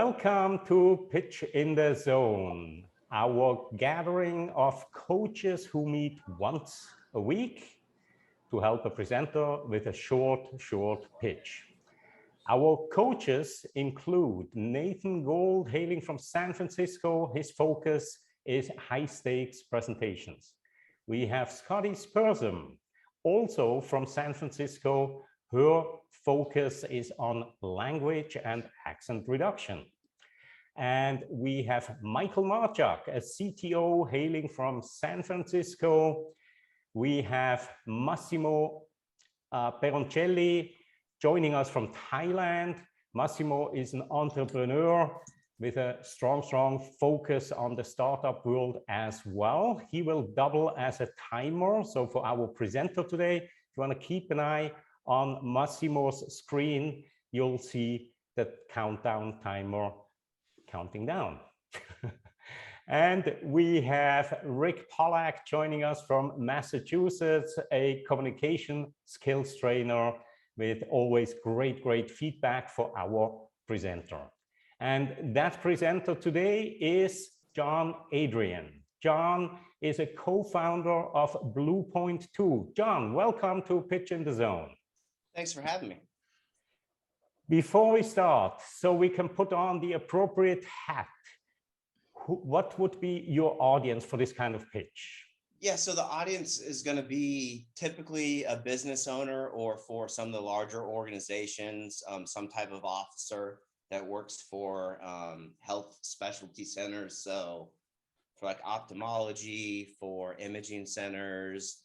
Welcome to Pitch in the Zone, our gathering of coaches who meet once a week to help a presenter with a short pitch. Our coaches include Nathan Gold, hailing from San Francisco. His focus is high-stakes presentations. We have Scotty Spursum, also from San Francisco. Her focus is on language and accent reduction. And we have Michael Marchak, a CTO hailing from San Francisco. We have Massimo Peroncelli joining us from Thailand. Massimo is an entrepreneur with a strong focus on the startup world as well. He will double as a timer. So for our presenter today, if you want to keep an eye on Massimo's screen, you'll see the countdown timer counting down. And we have Rick Pollack joining us from Massachusetts, a communication skills trainer with always great feedback for our presenter. And that presenter today is John Adrian. John is a co-founder of bluepoint2. John, welcome to Pitch in the Zone. Thanks for having me. Before we start, so we can put on the appropriate hat, what would be your audience for this kind of pitch? Yeah, so the audience is going to be typically a business owner, or for some of the larger organizations, some type of officer that works for health specialty centers. So for like ophthalmology, for imaging centers,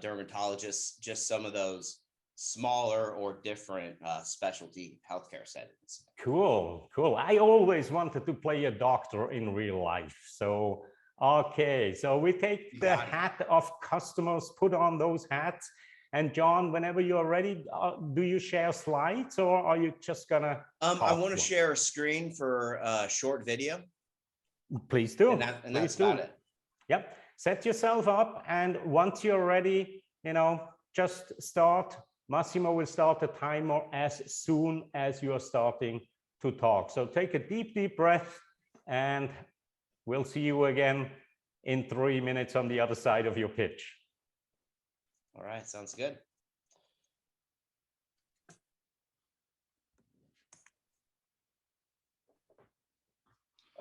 dermatologists, just some of those smaller or different specialty healthcare settings. Cool. I always wanted to play a doctor in real life. So, okay. So we take the hat of customers, put on those hats. And John, whenever you're ready, do you share slides, or are you just gonna? I want to share a screen for a short video. Please do. And that's about it. Yep. Set yourself up, and once you're ready, just start. Massimo will start the timer as soon as you are starting to talk. So take a deep breath, and we'll see you again in 3 minutes on the other side of your pitch. All right, sounds good.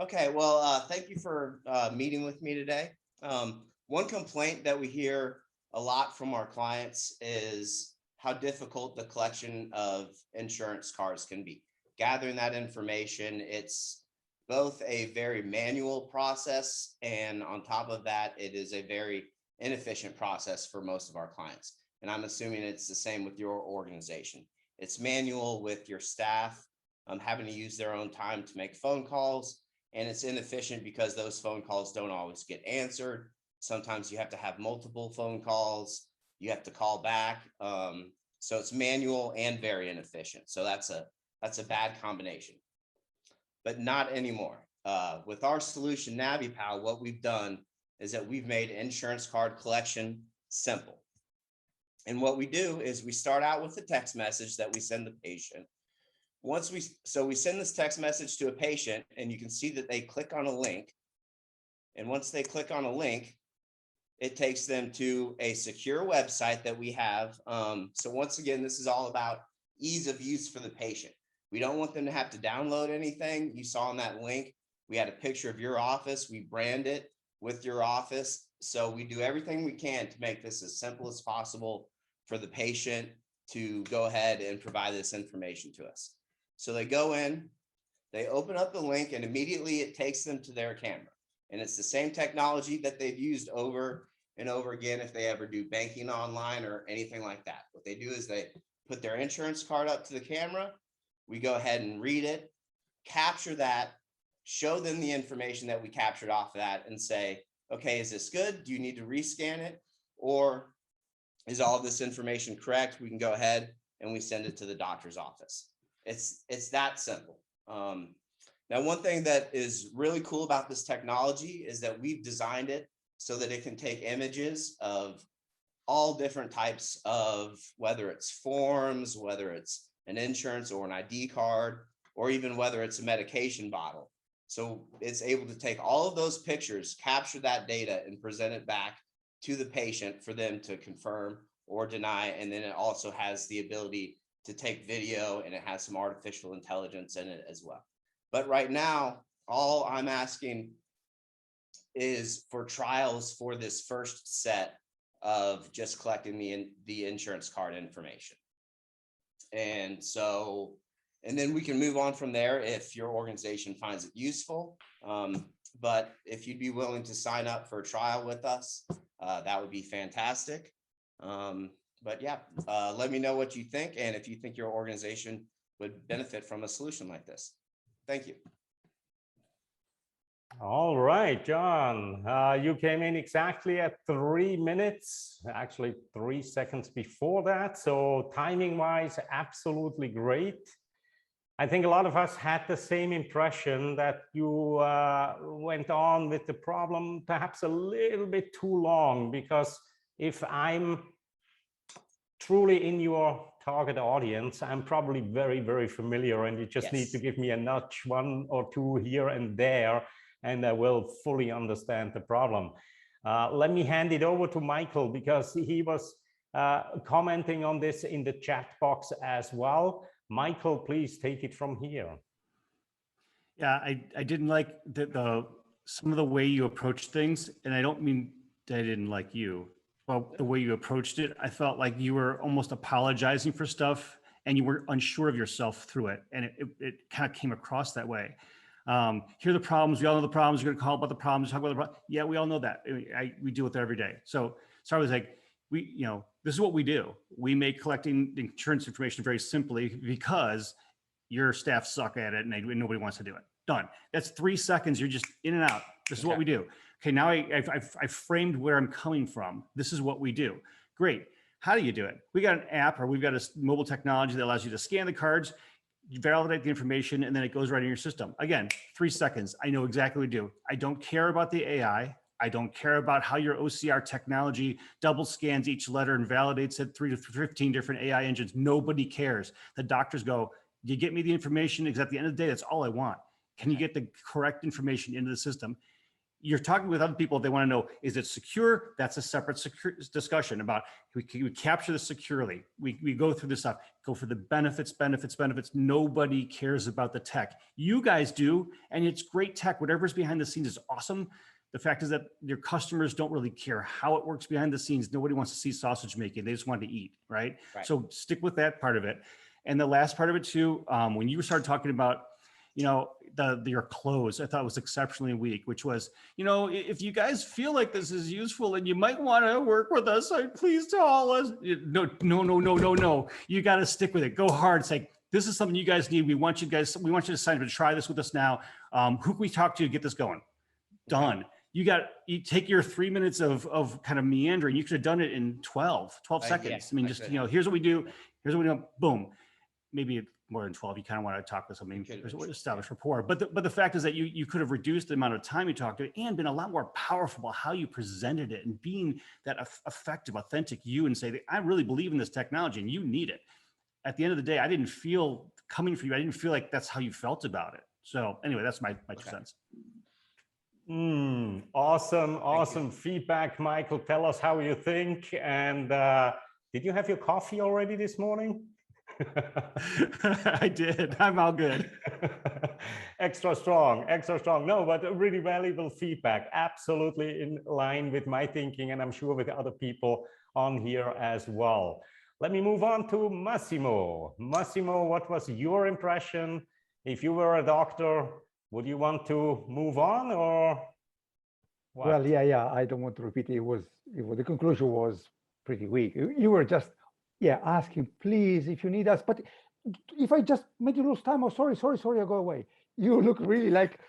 Okay, well, thank you for meeting with me today. One complaint that we hear a lot from our clients is how difficult the collection of insurance cards can be. Gathering that information, it's both a very manual process, and on top of that, it is a very inefficient process for most of our clients. And I'm assuming it's the same with your organization. It's manual with your staff having to use their own time to make phone calls, and it's inefficient because those phone calls don't always get answered. Sometimes you have to have multiple phone calls. You have to call back. So it's manual and very inefficient. So that's a bad combination, but not anymore. With our solution, NaviPal, what we've done is that we've made insurance card collection simple. And what we do is we start out with a text message that we send the patient. So we send this text message to a patient, and you can see that they click on a link. And once they click on a link, it takes them to a secure website that we have. So once again, this is all about ease of use for the patient. We don't want them to have to download anything. You saw in that link, we had a picture of your office. We brand it with your office. So we do everything we can to make this as simple as possible for the patient to go ahead and provide this information to us. So they go in, they open up the link, and immediately it takes them to their camera. And it's the same technology that they've used over and over again if they ever do banking online or anything like that. What they do is they put their insurance card up to the camera. We go ahead and read it, capture that, show them the information that we captured off of that, and say, okay, is this good? Do you need to rescan it? Or is all of this information correct? We can go ahead and we send it to the doctor's office. It's that simple. Now, one thing that is really cool about this technology is that we've designed it so that it can take images of all different types of, whether it's forms, whether it's an insurance or an ID card, or even whether it's a medication bottle. So it's able to take all of those pictures, capture that data, and present it back to the patient for them to confirm or deny. And then it also has the ability to take video, and it has some artificial intelligence in it as well. But right now, all I'm asking is for trials for this first set of just collecting the insurance card information. And so, and then we can move on from there if your organization finds it useful. But if you'd be willing to sign up for a trial with us, that would be fantastic. But yeah, let me know what you think, and if you think your organization would benefit from a solution like this. Thank you. All right, John, you came in exactly at 3 minutes, actually 3 seconds before that. So timing wise, absolutely great. I think a lot of us had the same impression that you went on with the problem perhaps a little bit too long, because if I'm truly in your target audience, I'm probably very, very familiar, and you just need to give me a nudge, 1 or 2 here and there, and I will fully understand the problem. Let me hand it over to Michael, because he was commenting on this in the chat box as well. Michael, please take it from here. Yeah, I didn't like some of the way you approached things, and I don't mean that I didn't like you. Well, the way you approached it, I felt like you were almost apologizing for stuff, and you were unsure of yourself through it, and it kind of came across that way. Here are the problems. We all know the problems. You're going to call about the problems. Talk about the problems. Yeah, we all know that. We deal with it every day. So I was like, this is what we do. We make collecting insurance information very simply because your staff suck at it and nobody wants to do it. Done. That's 3 seconds. You're just in and out. This is what we do. Okay, now I framed where I'm coming from. This is what we do. Great. How do you do it? We got an app, or we've got a mobile technology that allows you to scan the cards, you validate the information, and then it goes right in your system. Again, 3 seconds. I know exactly what we do. I don't care about the AI. I don't care about how your OCR technology double scans each letter and validates it 3 to 15 different AI engines. Nobody cares. The doctors go, you get me the information, because at the end of the day, that's all I want. Can you get the correct information into the system? You're talking with other people, they want to know, is it secure? That's a separate discussion about, we capture this securely. We go through this stuff, go for the benefits. Nobody cares about the tech. You guys do, and it's great tech. Whatever's behind the scenes is awesome. The fact is that your customers don't really care how it works behind the scenes. Nobody wants to see sausage making. They just want to eat, right? So stick with that part of it. And the last part of it too, when you started talking about, your close, I thought was exceptionally weak, which was, if you guys feel like this is useful and you might want to work with us, please tell us. No. You got to stick with it. Go hard. Say, this is something you guys need. We want you to sign up to try this with us now. Who can we talk to get this going? Done. You take your 3 minutes of kind of meandering. You could have done it in 12 seconds. I mean, just, here's what we do. Here's what we do. Boom. Maybe more than 12. You kind of want to talk with somebody, establish rapport. But the fact is that you could have reduced the amount of time you talked to it and been a lot more powerful about how you presented it, and being that effective, authentic you, and say that I really believe in this technology and you need it. At the end of the day, I didn't feel coming for you. I didn't feel like that's how you felt about it. So anyway, that's my 2 cents. Awesome feedback, Michael. Tell us how you think. And did you have your coffee already this morning? I did. I'm all good. Extra strong. No, but really valuable feedback. Absolutely in line with my thinking, and I'm sure with other people on here as well. Let me move on to Massimo. Massimo, what was your impression? If you were a doctor, would you want to move on, or what? Well, yeah. I don't want to repeat it. The conclusion was pretty weak. You were just, asking, please, if you need us. But if I just made you lose time, sorry, I'll go away. You look really like,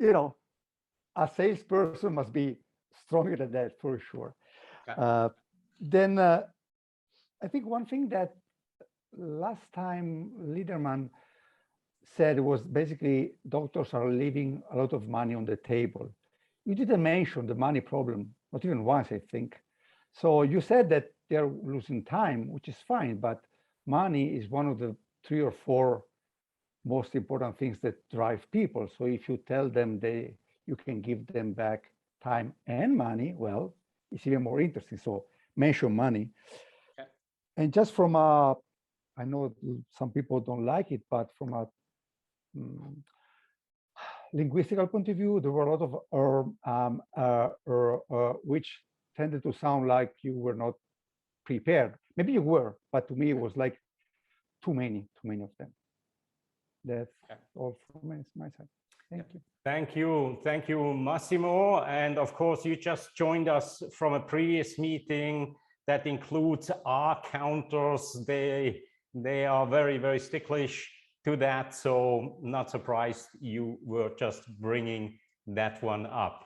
a salesperson must be stronger than that for sure. Okay. Then I think one thing that last time Liederman said was basically doctors are leaving a lot of money on the table. You didn't mention the money problem, not even once, I think. So you said that they're losing time, which is fine, but money is one of the 3 or 4 most important things that drive people. So if you tell them you can give them back time and money, well, it's even more interesting. So mention money. Okay. And just from a, I know some people don't like it, but from a linguistical point of view, there were a lot of which tended to sound like you were not prepared. Maybe you were, but to me it was like too many of them. That's all from my side. Thank you. Thank you, Massimo. And of course, you just joined us from a previous meeting that includes our counters. They are very, very sticklish to that. So not surprised you were just bringing that one up.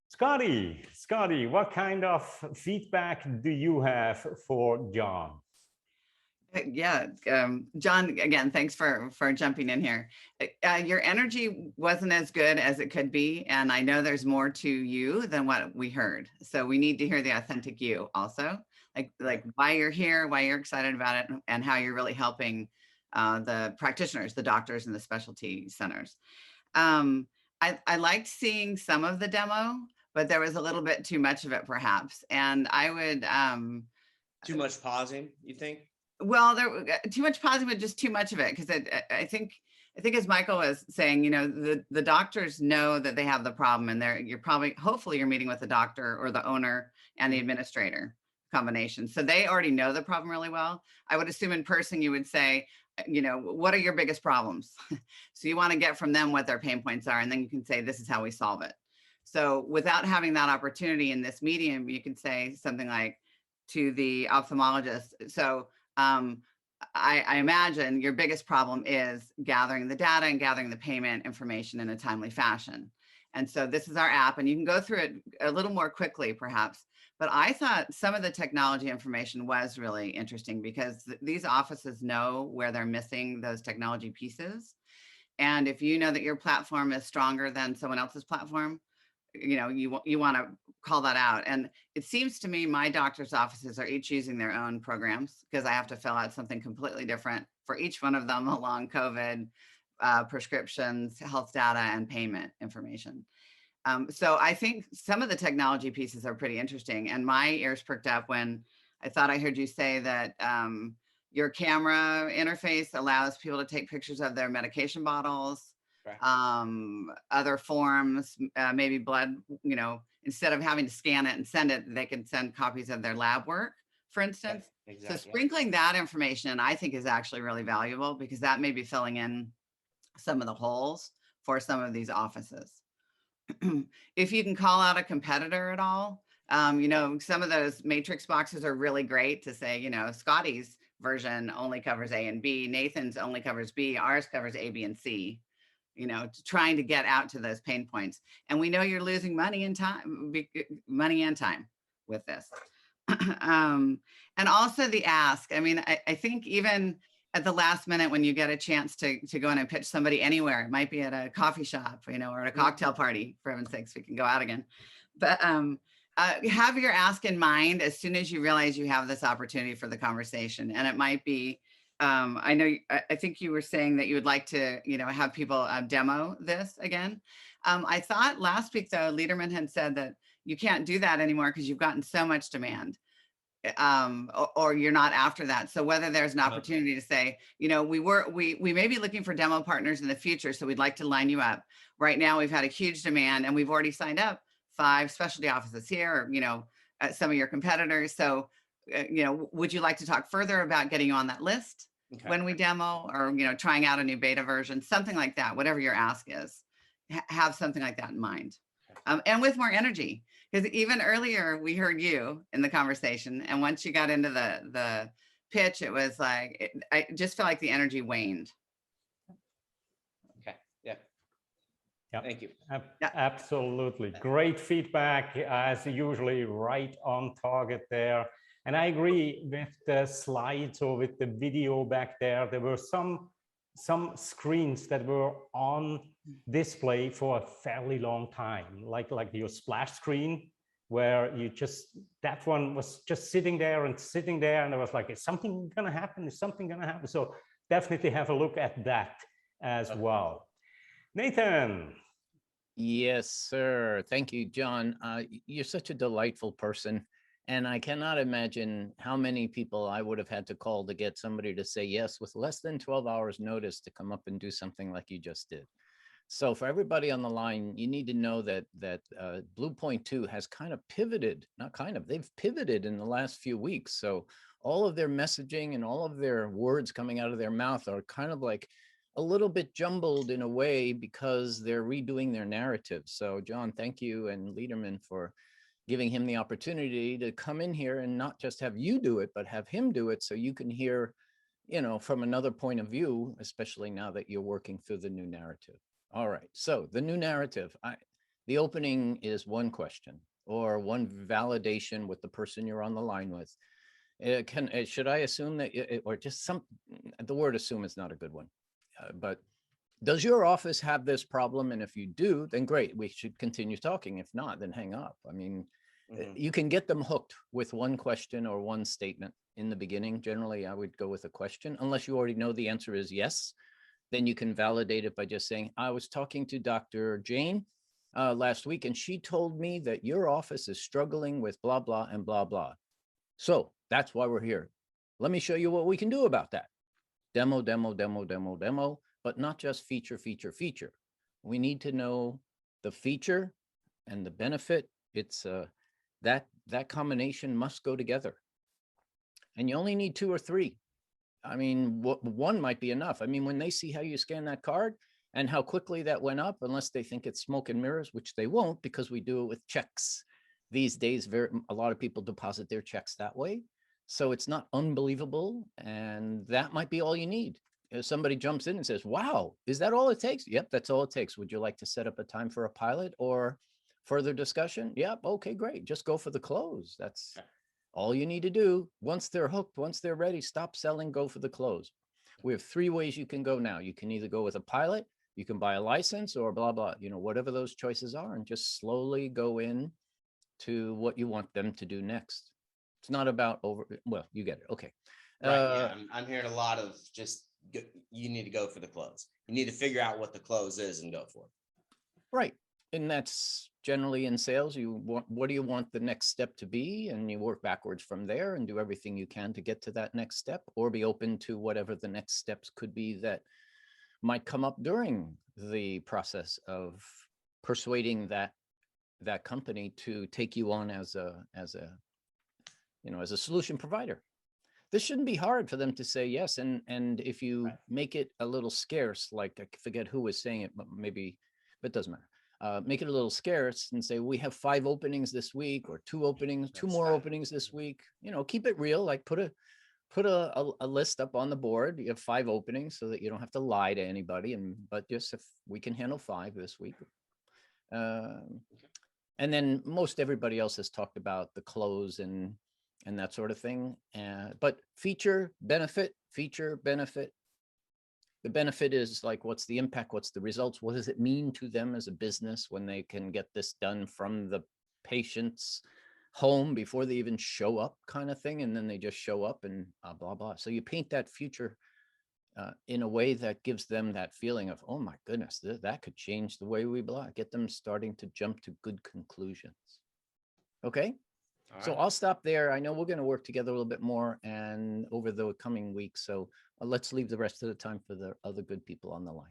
Scotty, what kind of feedback do you have for John? Yeah, John, again, thanks for jumping in here. Your energy wasn't as good as it could be, and I know there's more to you than what we heard. So we need to hear the authentic you also, like why you're here, why you're excited about it, and how you're really helping the practitioners, the doctors, and the specialty centers. I liked seeing some of the demo, but there was a little bit too much of it, perhaps. And I would too much pausing, you think? Well, there too much pausing, but just too much of it, because I think as Michael was saying, you know, the doctors know that they have the problem, and hopefully you're meeting with the doctor or the owner and the administrator combination, so they already know the problem really well. I would assume in person you would say, you know, what are your biggest problems? So you want to get from them what their pain points are, and then you can say, this is how we solve it. So without having that opportunity in this medium, you can say something like to the ophthalmologist, so I imagine your biggest problem is gathering the data and gathering the payment information in a timely fashion. And so this is our app, and you can go through it a little more quickly perhaps, but I thought some of the technology information was really interesting, because these offices know where they're missing those technology pieces. And if you know that your platform is stronger than someone else's platform, you know, you want to call that out. And it seems to me my doctor's offices are each using their own programs, because I have to fill out something completely different for each one of them along COVID, prescriptions, health data, and payment information. So I think some of the technology pieces are pretty interesting. And my ears perked up when I thought I heard you say that your camera interface allows people to take pictures of their medication bottles, other forms, maybe blood, you know, instead of having to scan it and send it, they can send copies of their lab work, for instance. Exactly. So sprinkling that information, I think, is actually really valuable, because that may be filling in some of the holes for some of these offices. If you can call out a competitor at all, you know, some of those matrix boxes are really great to say, you know, Scotty's version only covers A and B, Nathan's only covers B, ours covers A, B, and C. You know, trying to get out to those pain points. And we know you're losing money and time with this. And also the ask. I mean, I think even at the last minute, when you get a chance to go in and pitch somebody anywhere, it might be at a coffee shop, you know, or at a cocktail party, for heaven's sakes, we can go out again. But have your ask in mind as soon as you realize you have this opportunity for the conversation. And it might be, I think you were saying that you would like to, you know, have people demo this again. I thought last week, though, Lederman had said that you can't do that anymore because you've gotten so much demand, or you're not after that. So whether there's an opportunity to say, you know, we may be looking for demo partners in the future, so we'd like to line you up. Right now, we've had a huge demand, and we've already signed up 5 specialty offices here, or, you know, some of your competitors. So you know, would you like to talk further about getting you on that list when we demo, or, you know, trying out a new beta version, something like that, whatever your ask is, have something like that in mind. And with more energy, because even earlier we heard you in the conversation, and once you got into the pitch, it was like, I just felt like the energy waned. Okay, yeah. Thank you. Absolutely. Great feedback, as usually, right on target there. And I agree with the slides, or with the video back there. There were some screens that were on display for a fairly long time, like your splash screen, where that one was just sitting there, and I was like, is something gonna happen? Is something gonna happen? So definitely have a look at that as well. Nathan. Yes, sir. Thank you, John. You're such a delightful person. And I cannot imagine how many people I would have had to call to get somebody to say yes with less than 12 hours notice to come up and do something like you just did. So for everybody on the line, you need to know that bluepoint2 has kind of pivoted, not kind of, they've pivoted in the last few weeks. So all of their messaging and all of their words coming out of their mouth are kind of like a little bit jumbled in a way because they're redoing their narrative. So John, thank you, and Lederman for giving him the opportunity to come in here and not just have you do it, but have him do it so you can hear, you know, from another point of view, especially now that you're working through the new narrative. All right, so the new narrative, the opening is one question or one validation with the person you're on the line with. Should I assume that, or just the word assume is not a good one, but does your office have this problem? And if you do, then great, we should continue talking. If not, then hang up. I mean, you can get them hooked with one question or one statement in the beginning. Generally, I would go with a question, unless you already know the answer is yes. Then you can validate it by just saying, I was talking to Dr. Jane last week, and she told me that your office is struggling with blah, blah, and blah, blah. So that's why we're here. Let me show you what we can do about that. Demo, demo, demo, demo, demo, but not just feature, feature, feature. We need to know the feature and the benefit. It's that combination must go together. And you only need 2 or 3. I mean, one might be enough. I mean, when they see how you scan that card and how quickly that went up, unless they think it's smoke and mirrors, which they won't, because we do it with checks. These days, a lot of people deposit their checks that way. So it's not unbelievable. And that might be all you need. If somebody jumps in and says, wow, is that all it takes? Yep, that's all it takes. Would you like to set up a time for a pilot or further discussion? Yep, okay, great. Just go for the close. That's all you need to do. Once they're hooked, once they're ready, stop selling, go for the close. We have 3 ways you can go now. You can either go with a pilot, you can buy a license, or blah, blah, you know, whatever those choices are, and just slowly go in to what you want them to do next. It's not about well, you get it. Okay. Right. Yeah, I'm hearing a lot of just, you need to go for the close. You need to figure out what the close is and go for it. Right. And that's generally in sales. What do you want the next step to be? And you work backwards from there and do everything you can to get to that next step, or be open to whatever the next steps could be that might come up during the process of persuading that company to take you on as a solution provider. This shouldn't be hard for them to say yes. And if you make it a little scarce, like I forget who was saying it, but maybe, but it doesn't matter. Make it a little scarce and say, we have 5 openings this week, or 2 openings, 2 more openings this week. You know, keep it real, like put a list up on the board. You have 5 openings so that you don't have to lie to anybody. But just if we can handle 5 this week. And then most everybody else has talked about the close and that sort of thing. But feature, benefit. The benefit is like, what's the impact? What's the results? What does it mean to them as a business when they can get this done from the patient's home before they even show up, kind of thing? And then they just show up and blah, blah. So you paint that future in a way that gives them that feeling of, oh my goodness, that could change the way we blah, get them starting to jump to good conclusions. Okay. All right. So I'll stop there. I know we're going to work together a little bit more and over the coming weeks. So let's leave the rest of the time for the other good people on the line.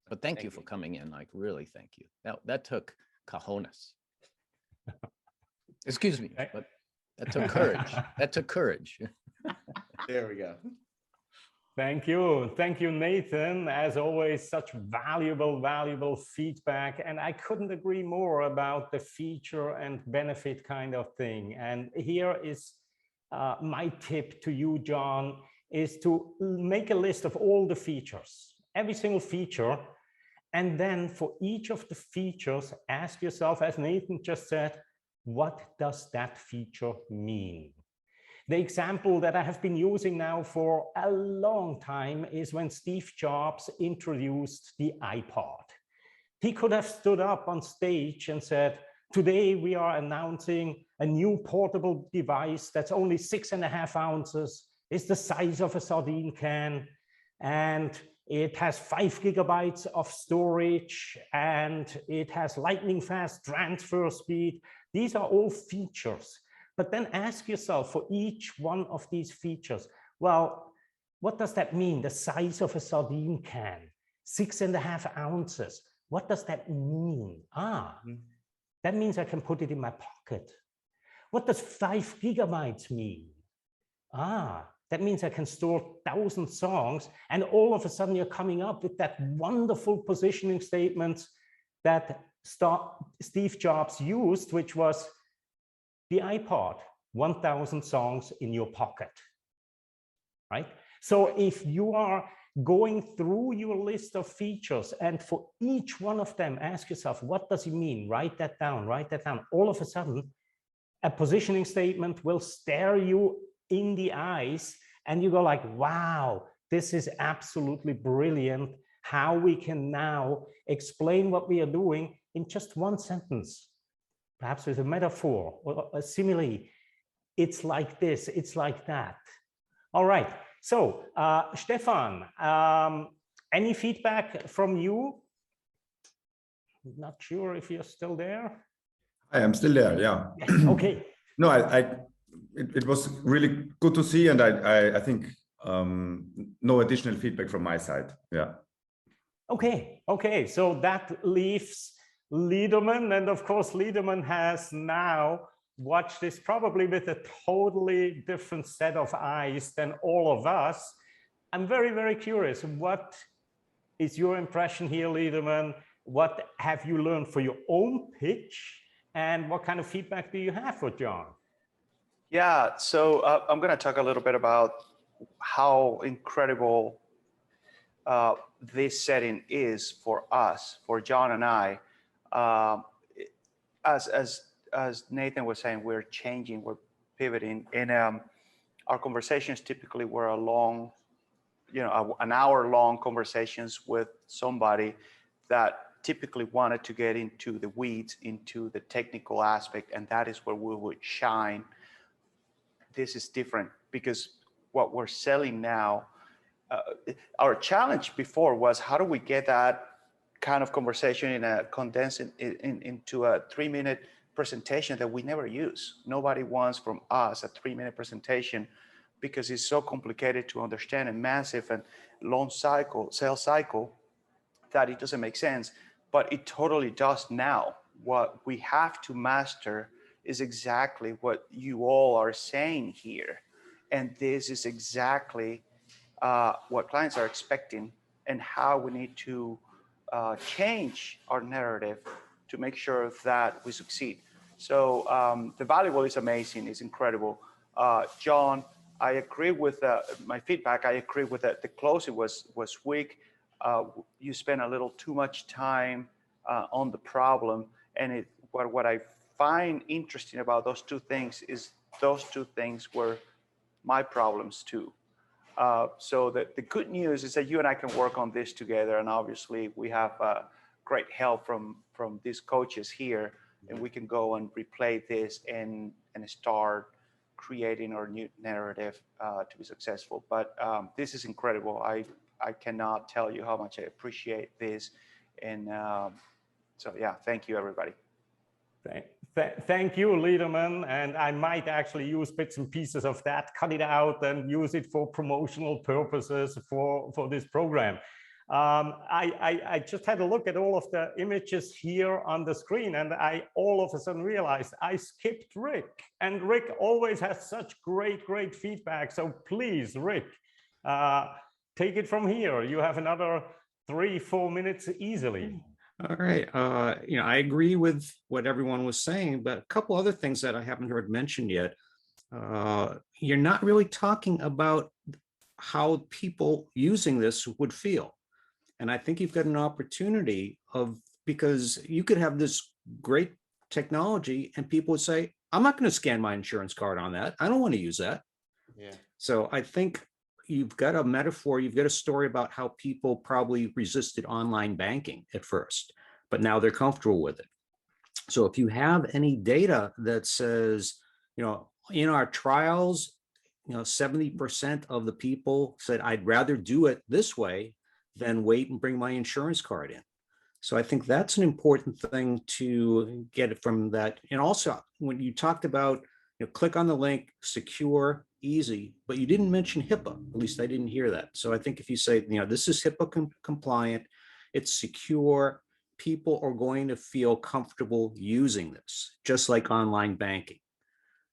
But thank you for coming in. Like, really, thank you. That took cojones. Excuse me, but that took courage. That took courage. There we go. Thank you. Thank you, Nathan. As always, such valuable feedback. And I couldn't agree more about the feature and benefit kind of thing. And here is my tip to you, John, is to make a list of all the features, every single feature. And then for each of the features, ask yourself, as Nathan just said, what does that feature mean? The example that I have been using now for a long time is when Steve Jobs introduced the iPod. He could have stood up on stage and said, today we are announcing a new portable device that's only 6.5 ounces, is the size of a sardine can, and it has 5 gigabytes of storage, and it has lightning fast transfer speed. These are all features. But then ask yourself for each one of these features, well, what does that mean? The size of a sardine can, 6.5 ounces. What does that mean? That means I can put it in my pocket. What does 5 gigabytes mean? That means I can store 1,000 songs, and all of a sudden you're coming up with that wonderful positioning statement that Steve Jobs used, which was the iPod, 1,000 songs in your pocket, right? So if you are going through your list of features and for each one of them, ask yourself, what does it mean? Write that down, write that down. All of a sudden, a positioning statement will stare you in the eyes and you go like, wow, this is absolutely brilliant how we can now explain what we are doing in just one sentence, perhaps with a metaphor or a simile. It's like this, it's like that. All right, so Stefan, any feedback from you? Not sure if you're still there. I am still there, yeah. Okay. No, it was really good to see, and I think no additional feedback from my side. Yeah. Okay. So that leaves Liederman, and of course, Liederman has now watched this probably with a totally different set of eyes than all of us. I'm very, very curious. What is your impression here, Liederman? What have you learned for your own pitch? And what kind of feedback do you have for John? Yeah, so I'm going to talk a little bit about how incredible this setting is for us, for John and I. As Nathan was saying, we're changing, we're pivoting, and our conversations typically were a long, an hour-long conversations with somebody that typically wanted to get into the weeds, into the technical aspect, and that is where we would shine. This is different because what we're selling now, our challenge before was how do we get that kind of conversation in a condensed into a 3-minute presentation that we never use. Nobody wants from us a 3-minute presentation because it's so complicated to understand and massive and long sales cycle that it doesn't make sense, but it totally does now. What we have to master is exactly what you all are saying here. And this is exactly what clients are expecting and how we need to change our narrative to make sure that we succeed. So the valuable is amazing, it's incredible. John, I agree with my feedback. I agree with that. The closing was weak. You spent a little too much time on the problem, and what I find interesting about those two things is those two things were my problems too. So the good news is that you and I can work on this together, and obviously we have great help from these coaches here, and we can go and replay this and start creating our new narrative to be successful. But this is incredible. I cannot tell you how much I appreciate this, and so yeah, thank you everybody. Thank you, Liederman, and I might actually use bits and pieces of that, cut it out and use it for promotional purposes for this program. I just had a look at all of the images here on the screen, and I all of a sudden realized I skipped Rick, and Rick always has such great feedback. So please, Rick, take it from here. You have another 3-4 minutes easily. All right. I agree with what everyone was saying, but a couple other things that I haven't heard mentioned yet. You're not really talking about how people using this would feel. And I think you've got an opportunity because you could have this great technology and people would say, I'm not going to scan my insurance card on that. I don't want to use that. Yeah. So I think you've got a metaphor, you've got a story about how people probably resisted online banking at first, but now they're comfortable with it. So if you have any data that says, in our trials, 70% of the people said, I'd rather do it this way than wait and bring my insurance card in. So I think that's an important thing to get it from that. And also when you talked about, click on the link, secure, easy, but you didn't mention HIPAA. At least I didn't hear that. So I think if you say, this is HIPAA compliant, it's secure, people are going to feel comfortable using this, just like online banking.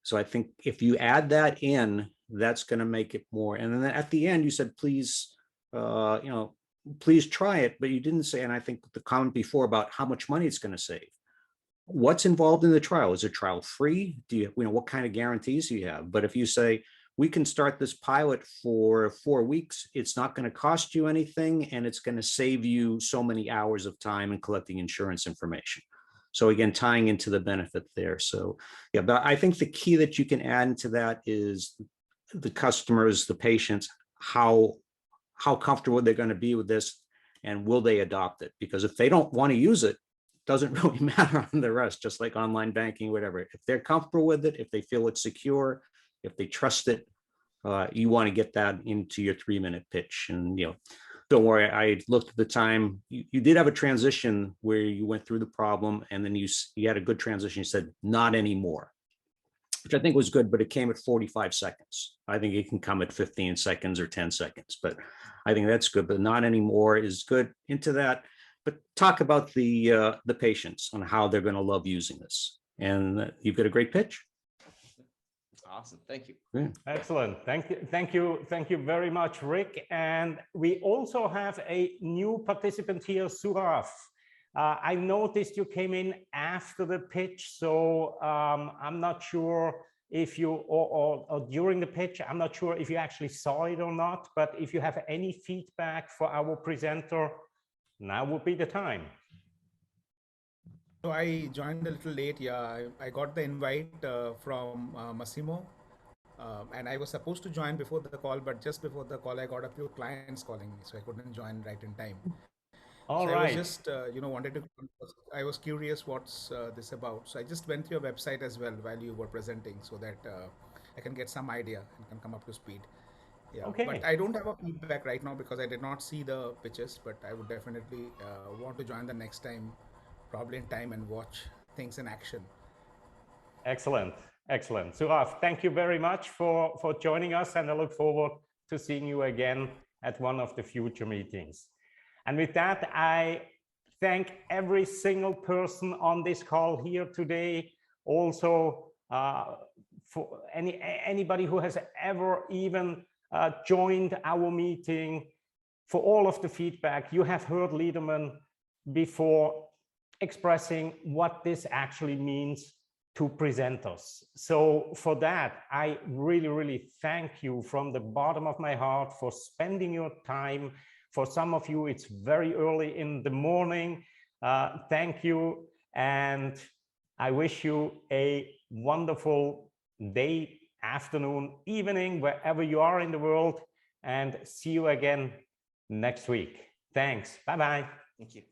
So I think if you add that in, that's going to make it more. And then at the end, you said, please, please try it, but you didn't say, and I think the comment before about how much money it's going to save. What's involved in the trial? Is it trial free? Do you, what kind of guarantees do you have? But if you say, we can start this pilot for 4 weeks, it's not going to cost you anything, and it's going to save you so many hours of time in collecting insurance information. So again, tying into the benefit there. So yeah, but I think the key that you can add into that is the customers, the patients, how comfortable they're going to be with this, and will they adopt it? Because if they don't want to use it, doesn't really matter on the rest, just like online banking, whatever. If they're comfortable with it, if they feel it's secure, if they trust it, you want to get that into your 3-minute pitch. And, don't worry, I looked at the time. You did have a transition where you went through the problem, and then you had a good transition. You said, not anymore, which I think was good, but it came at 45 seconds. I think it can come at 15 seconds or 10 seconds, but I think that's good. But not anymore is good into that. But talk about the patients on how they're going to love using this. And you've got a great pitch. Awesome. Thank you. Yeah. Excellent. Thank you very much, Rick. And we also have a new participant here, Suraf. I noticed you came in after the pitch, so I'm not sure if you, or during the pitch, I'm not sure if you actually saw it or not, but if you have any feedback for our presenter, now would be the time. So I joined a little late. Yeah, I got the invite from Massimo, and I was supposed to join before the call, but just before the call, I got a few clients calling me, so I couldn't join right in time. All so right. I was just, I was curious what's this about. So I just went through your website as well while you were presenting, so that I can get some idea and can come up to speed. Yeah, Okay. But I don't have a feedback right now because I did not see the pitches, but I would definitely want to join the next time, probably in time, and watch things in action. Excellent. Excellent. Suraf, thank you very much for joining us, and I look forward to seeing you again at one of the future meetings. And with that, I thank every single person on this call here today. Also, for anybody who has ever even joined our meeting, for all of the feedback. You have heard Liederman before expressing what this actually means to presenters. So for that, I really, really thank you from the bottom of my heart for spending your time. For some of you, it's very early in the morning. Thank you. And I wish you a wonderful day, afternoon, evening, wherever you are in the world, and see you again next week. Thanks. Bye-bye. Thank you.